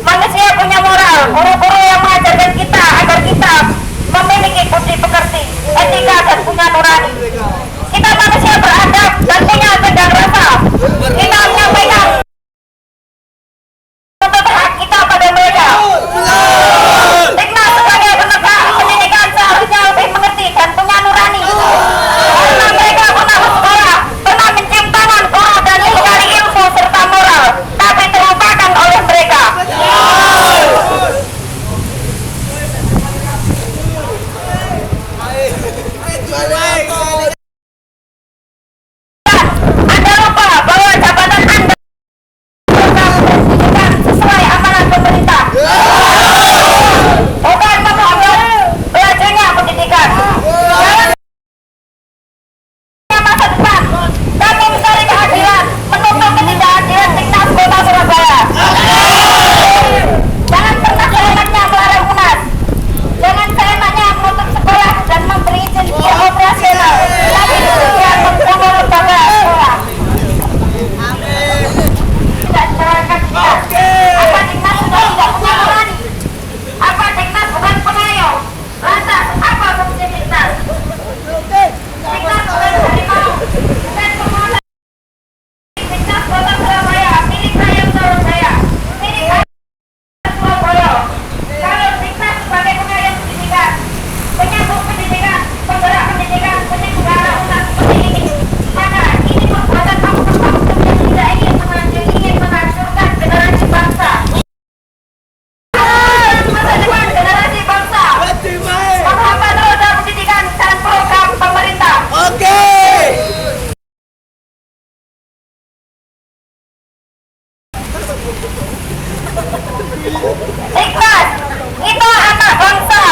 Manusia punya moral, guru-guru yang mengajarkan kita agar kita memiliki budi pekerti, etika dan punya nurani. Kita manusia beradab dan punya tenggang rasa. Kita menyampaikan untuk hak kita pada mereka. Dignas sebagai penegak pendidikan seharusnya lebih mengerti dan punya nurani. Karena mereka pernah bersekolah, pernah mencium tangan guru dan mencari ilmu serta moral, tapi terlupakan oleh mereka. Anda lupa bahwa jabatan Anda pendidikan sesuai amanat pemerintah. Bukan membuat belajarnya pendidikan. Jangan masa depan. Kami mencari keadilan, menuntut ketidakadilan Dignas Kota Surabaya. Jangan pernah seenaknya melarang UNAS. Jangan seenaknya menutup sekolah dan memberi izin yang operasional. Tapi demikian membunuh lembaga sekolah. Tidak dijalankan Dignas. Apa Dignas sudah tidak punya nurani? Apa Dignas bukan pengayom? Lantas apa fungsi Dignas? Dignas bukan harimau, bukan penguasa. Dignas Kota Surabaya milik rakyat Surabaya, milik rakyat Surabaya. Kalau Dignas sebagai pengayom pendidikan, penyambung pendidikan, penggerak pendidikan, penyelenggara UNAS seperti ini, maka ini perbuatan oknum-oknum yang tidak ingin menghancurkan generasi bangsa. Masa depan generasi bangsa. Menghambat roda pendidikan dan program pemerintah. Dignas, kita anak bangsa,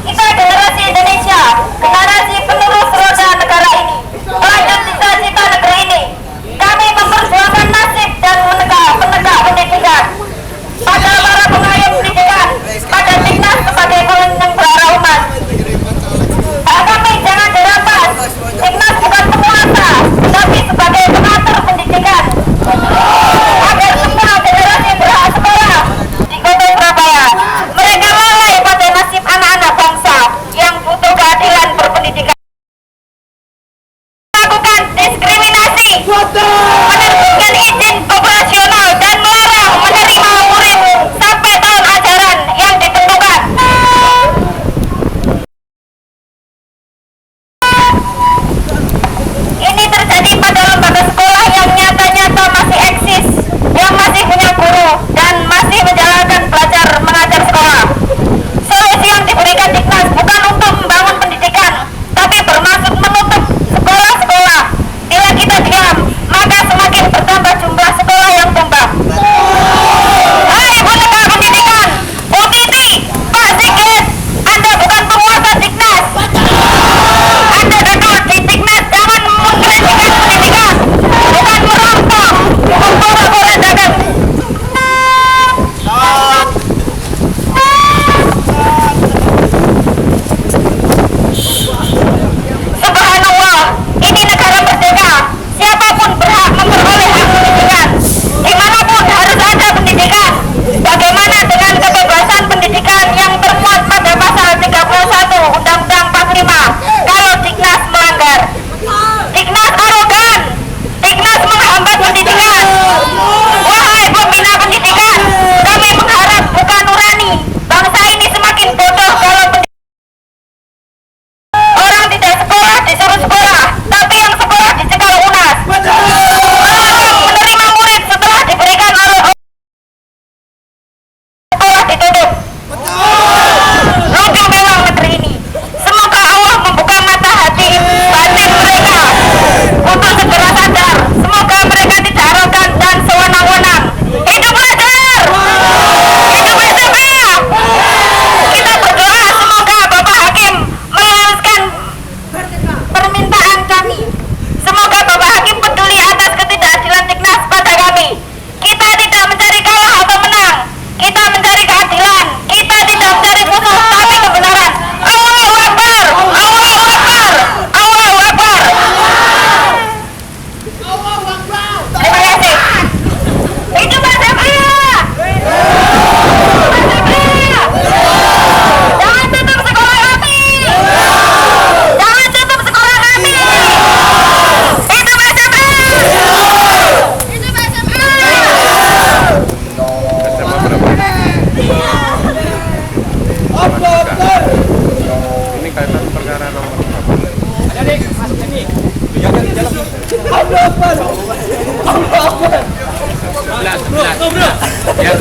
kita generasi Indonesia, generasi penerus roda negara ini, pelanjut cita-cita negeri ini. Kami memperjuangkan nasib dan penegak pendidikan. Pada para pengayom pendidikan, pada Dignas sebagai penyelenggara umat. Kami jangan dirampas. Dignas bukan penguasa, tapi sebagai pengatur pendidikan. Agar semua generasi berhak sekolah di Kota Surabaya.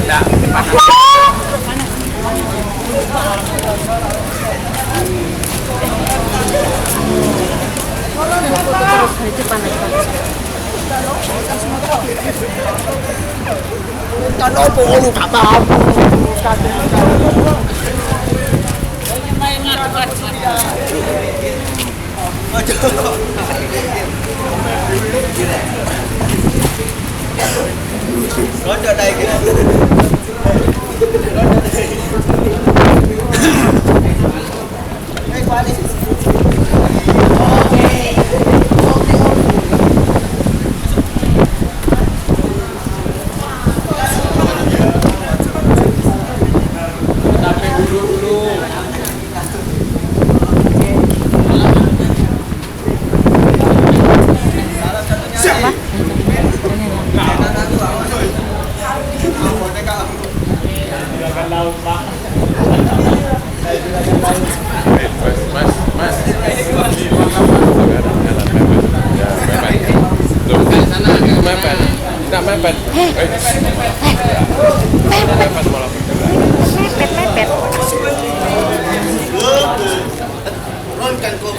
Itu panas banget. Tanah bolu kata apa? Kocok dah gitu. Mepet. Mepet malah. Mepet. Ronkan kok.